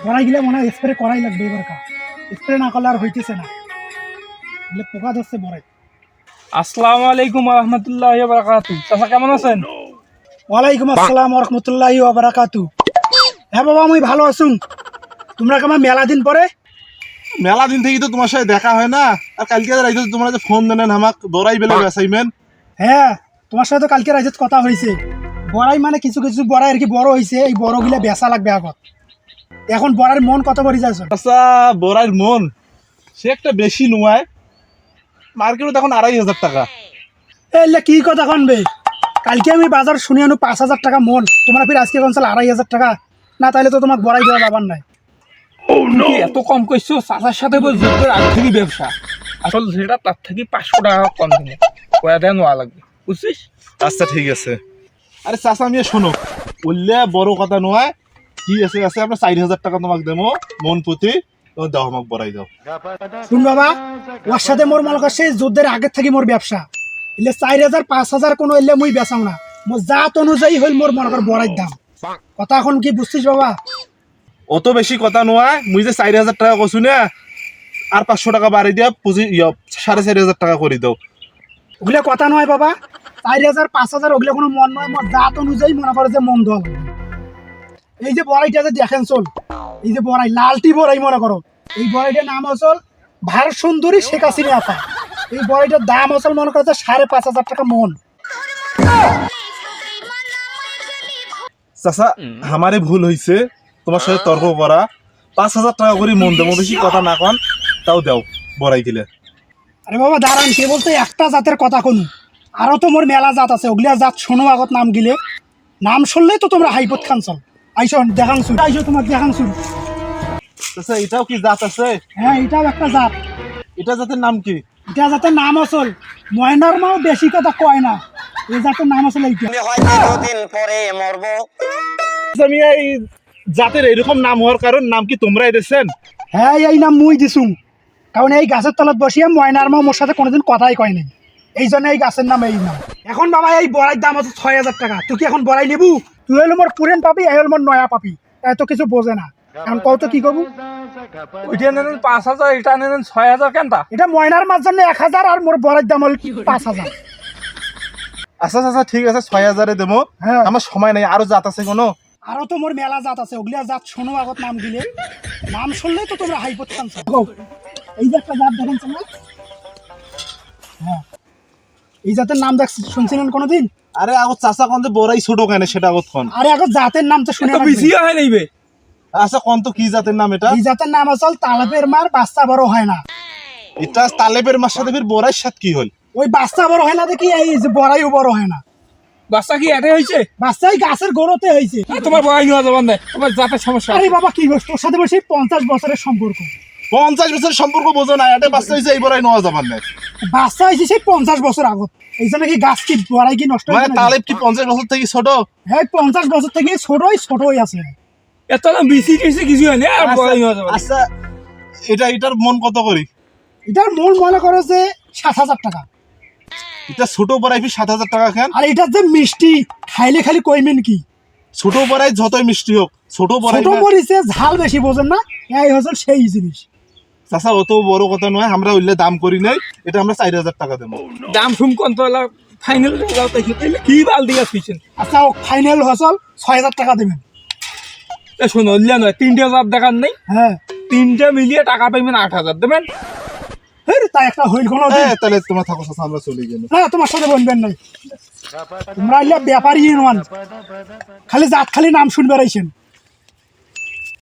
বড়াই গেলে মনে হয় স্প্রে করাই লাগবে এবার কা স্প্রে না করলে আর হইতেছে না এগুলো পোকা ধরছে বড়াই। আসসালামু আলাইকুম ওয়া রাহমাতুল্লাহি ওয়া বারাকাতুহু। চাচা কেমন আছেন? ওয়ালাইকুম আসসালাম ওয়া রাহমাতুল্লাহি ওয়া বারাকাতুহু। হ্যাঁ বাবা আমি ভালো আছি। তোমরা কেমন মেলা দিন পরে? মেলা দিন থেকে তো তোমার সাথে দেখা হয় না। আর কালকে রাইতে তোমরা যে ফোন দেন আমাক বড়াই বেলা অ্যাসাইনমেন্ট। হ্যাঁ তোমার সাথে তো কালকে রাইতে কথা হয়েছে। বড়াই মানে কিছু কিছু বড়াই আর কি বড় হয়েছে, এই বড়গুলা বেচা লাগবে আগত। এখন বড়ার মন কত করে যাচ্ছে? আচ্ছা বড়াইয়ের মন সে একটা বেশি নয়, মার্কেটে এখন 2,500 টাকা। এলে কি কথা কনবে? কালকে আমি বাজার শুনে আনো 5,000 টাকা মন, তোমরা ফির আজকে কনসাল 2,500 টাকা। না তাহলে তো তোমাকে বড়াই দেওয়া যাবার নাই। কি এত কম কইছো? চাচার সাথে বলছো তোর আগে থেকে ব্যবসা, আসলে সেটা তার থেকে 500 টাকা কম দিনে কয়া দেন নেওয়া লাগবে, বুঝছিস? আচ্ছা ঠিক আছে। আরে চাচা আমি শোনো, বললে বড় কথা নয়, কি আছে আছে আমরা 4,000 টাকা তোমাকে দেবো মন প্রতি, তোমার দাও আমাকে বড়াই দাও। শুন বাবা, ওর সাথে মোর মনে করছে যুদ্ধের আগের থেকে মোর ব্যবসা। এলে 4,000 5,000 কোনো এলে মুই বেচাও না, মোর জাত অনুযায়ী হইল মোর মনে কর বড়াইর দাম। কথা এখন কি বুঝছিস বাবা? অত বেশি কথা নয়, মুই যে 4,000 টাকা কছু না, আর 500 টাকা বাড়ি দিয়া 4,500 টাকা করে দাও। ওগুলো কথা নয় বাবা, 4,000 5,000 ওগুলো কোনো মন নয়, মোর জাত অনুযায়ী মনে করে যে মন দেওয়া লাগবে। এই যে বড়াইটা যে দেখেন চল, এই যে বড়াই লালটি বড়াই মনে করো, এই বড়াইটার নাম আসল ভারত সুন্দরী শেখ হাসিনা আপা। এই বড়াইটার দাম আসল মনে করছে 5,500 টাকা মন। চাচা আমারে ভুল হয়েছে তোমার সাথে তর্ক করা, 5,000 টাকা করে মন দেবো, বেশি কথা না কন, তাও দাও বড়াই দিলে। আরে বাবা দাঁড়ান, কে বলতে একটা জাতের কথা কোন, আরো তো মোর মেলা জাত আছে, ওগুলা জাত শোনো আগত নাম গিলে, নাম শুনলেই তো তোমরা হাইপত খান চল। আইসো দেখান শুন, আইসো তোমার দেখান শুন। চাচা এটাও কি জাত আছে? হ্যাঁ এটাও একটা জাত। এটা জাতের নাম কি? এটা জাতের নাম আসল ময়নার মাও বেশি কথা কয় না, এই জাতের নাম আসল এইটা। আমি এই জাতের এরকম নাম হওয়ার কারণ নাম কি তোমরাই দিয়েছেন? হ্যাঁ এই নাম মুই দিছুম, কারণ এই গাছের তলত বসিয়ে ময়নার মা মোর সাথে কোনোদিন কথাই কয় নাই, এই জন্য এই গাছের নাম এই নাম। এখন বাবা এই বড়াইর দাম আছে 6,000 টাকা। তুই কি এখন বড়াই নেবু? তুই হলো মোর পুরেন পাবি, এই হলো মোর নয়া পাবি, এত কিছু বোঝে না। এখন কত কি করবো? ওইটা নেন 5,000, এটা নেন 6,000 কেনটা? এটা ময়নার মাছ জন্য 1,000 আর মোর বড়াইর দাম হল 5,000। আচ্ছা চাচা ঠিক আছে 6,000 দেবো। হ্যাঁ আমার সময় নেই, আরো জাত আছে কোনো? আরো তো মোর মেলা জাত আছে, ওগুলা জাত শোনো আগত নাম দিলে, নাম শুনলেই তো তোমরা হাইপত খানছো। এই যে একটা জাত দেখেন তোমরা, হ্যাঁ এই জাতের নাম দেখ শুনছিলেন কোনোদিন? আরে আগত চাচা কোন বড়াই ছোট কেন সেটা আগত কোন। আরে আগত জাতের নাম তো শুনে এত বেশি হয় নাইবে? আচ্ছা কোন তো কি জাতের নাম এটা? এই জাতের নাম আসল তালেবের মার বাচ্চা বড় হয় না। এটা তালেবের মার সাথে ফির বড়াইয়ের সাথে কি হল? ওই বাচ্চা বড় হয় না দেখি এই যে বড়াইও বড় হয় না। বাচ্চা কি এটাই হয়েছে? বাচ্চাই গাছের গোড়তে হয়েছে। তোমার বড়াই নেওয়া যাবার নাই, তোমার জাতের সমস্যা। আরে বাবা কি বলছ, তোর সাথে বসে 50 বছরের সম্পর্ক। 50 বছরের সম্পর্ক বোঝো না, এটা বাচ্চা হয়েছে এই বড়াই নেওয়া যাবার নাই। বাচ্চা হয়েছে সেই 50 বছর আগত, এই জন্য কি গাছ কি বড়াই কি নষ্ট মানে হয়েছে? তালেব কি 50 বছর থেকে ছোট? হ্যাঁ 50 বছর থেকে ছোটই আছে। এত না বেশি কিছু হয় না, আর বড়াই নেওয়া যাবে না। আচ্ছা এটার মন কত করি? এটার মূল মনে করো যে 7,000 টাকা। এটা ছোট বড়াই ফির 7,000 টাকা কেন? আর এটার যে মিষ্টি খাইলে খালি কইমেন কি, ছোট বড়াই যতই মিষ্টি হোক, ছোট বড়াই ছোট মরিচে ঝাল বেশি বোঝেন না, এই হচ্ছে সেই জিনিস। চাচা অত বড় কথা নয়, আমরা উল্লে দাম করি নাই, এটা আমরা 4,000 টাকা দেবো। দাম শুন কোন তো ফাইনাল কি বাল দিয়ে আসছেন? আচ্ছা ফাইনাল হসল 6,000 টাকা দেবেন। শোনো লিয়া নয়, 3টে জাত দেখার নেই, হ্যাঁ 3টে মিলিয়ে টাকা পাইবেন 8,000 দেবেন। তাই একটা হইল কোনো দিন? তাহলে তোমার থাকো চাচা, আমরা চলে গেল। না তোমার সাথে বলবেন নাই, তোমরা এলে ব্যাপারই নন, খালি জাত খালি নাম শুনবে রাইছেন।